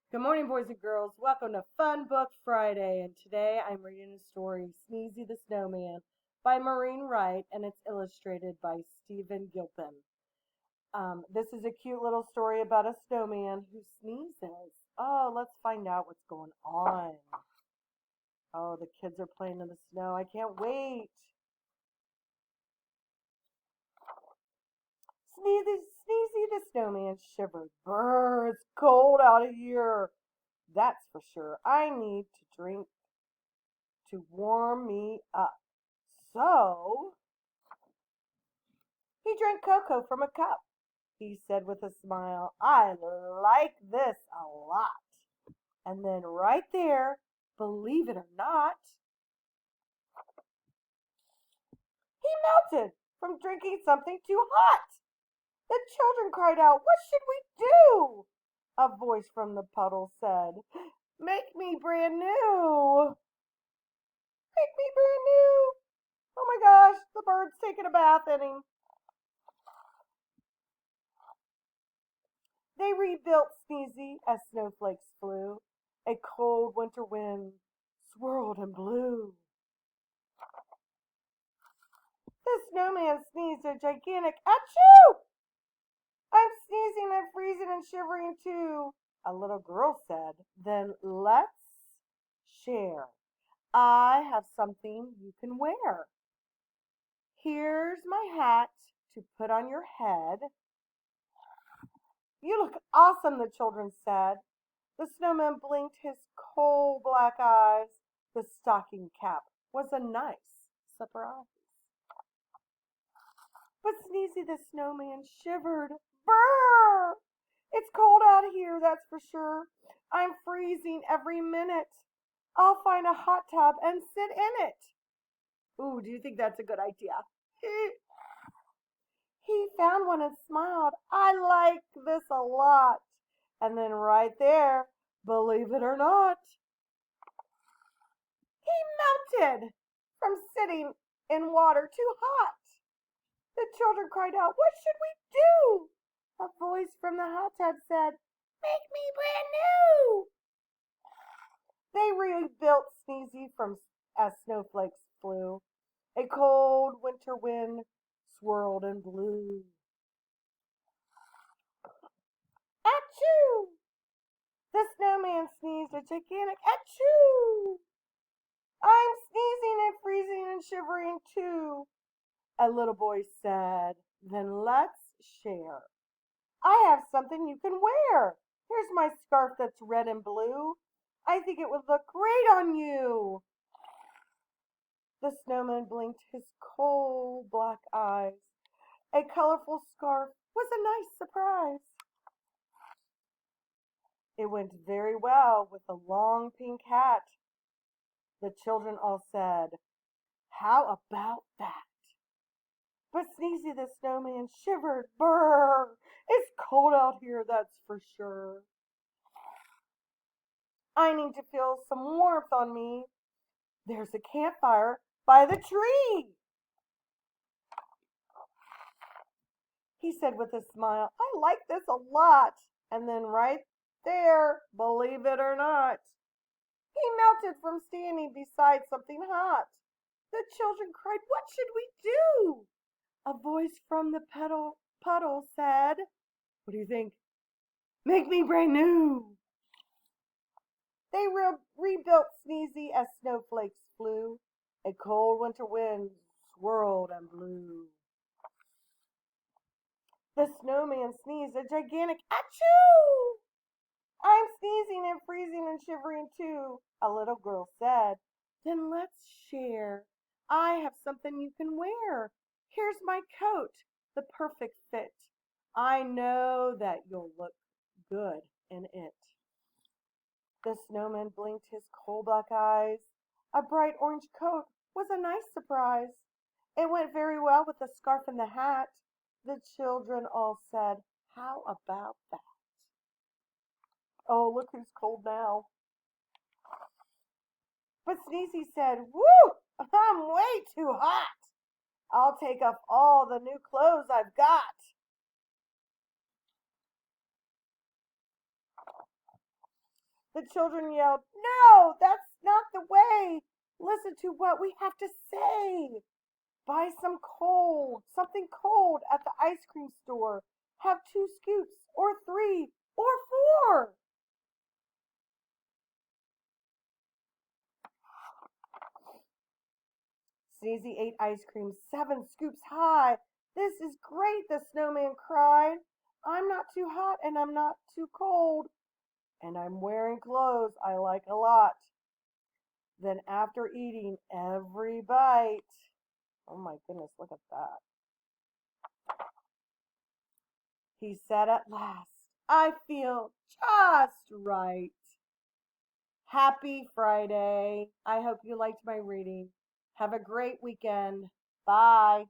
Good morning, boys and girls. Welcome to Fun Book Friday. And today I'm reading a story, Sneezy the Snowman, by Maureen Wright, and it's illustrated by Stephen Gilpin. This is a cute little story about a snowman who sneezes. Oh, let's find out what's going on. Oh, the kids are playing in the snow. I can't wait. Sneezy the Snowman shivered. Brr, it's cold out here. That's for sure. I need to drink to warm me up. So he drank cocoa from a cup. He said with a smile, I like this a lot. And then right there, believe it or not, he melted from drinking something too hot. The children cried out, What should we do? A voice from the puddle said, Make me brand new. Make me brand new. Oh my gosh, the bird's taking a bath in him. They rebuilt Sneezy as snowflakes flew. A cold winter wind swirled and blew. The snowman sneezed a gigantic achoo! I'm sneezing and freezing and shivering too, a little girl said. Then let's share. I have something you can wear. Here's my hat to put on your head. You look awesome, the children said. The snowman blinked his coal black eyes. The stocking cap was a nice surprise. But Sneezy the Snowman shivered. Brr! It's cold out here, that's for sure. I'm freezing every minute. I'll find a hot tub and sit in it. Ooh, do you think that's a good idea? He found one and smiled. I like this a lot. And then right there, believe it or not, he melted from sitting in water too hot. The children cried out, What should we do? A voice from the hot tub said, Make me brand new. They rebuilt Sneezy from as snowflakes flew. A cold winter wind swirled and blew. Achoo! The snowman sneezed a gigantic achoo! I'm sneezing and freezing and shivering too, a little boy said. Then let's share. I have something you can wear. Here's my scarf that's red and blue. I think it would look great on you. The snowman blinked his coal black eyes. A colorful scarf was a nice surprise. It went very well with a long pink hat. The children all said, How about that? But Sneezy the Snowman shivered. Brr! It's cold out here, that's for sure. I need to feel some warmth on me. There's a campfire by the tree, he said with a smile. I like this a lot. And then right there, believe it or not, he melted from standing beside something hot. The children cried, What should we do? A voice from the puddle said, What do you think? Make me brand new. They rebuilt Sneezy as snowflakes flew. A cold winter wind swirled and blew. The snowman sneezed a gigantic achoo! I'm sneezing and freezing and shivering too, a little girl said. Then let's share. I have something you can wear. Here's my coat, the perfect fit. I know that you'll look good in it. The snowman blinked his coal black eyes. A bright orange coat was a nice surprise. It went very well with the scarf and the hat. The children all said, How about that? Oh, look who's cold now. But Sneezy said, Woo! I'm way too hot. I'll take off all the new clothes I've got. The children yelled, "No, that's not the way! Listen to what we have to say! Buy something cold at the ice cream store. Have 2 scoops, or 3, or 4." Sneezy ate ice cream 7 scoops high. "This is great," the snowman cried. "I'm not too hot and I'm not too cold. And I'm wearing clothes I like a lot." Then after eating every bite, oh my goodness, look at that. He said at last, "I feel just right." Happy Friday. I hope you liked my reading. Have a great weekend. Bye.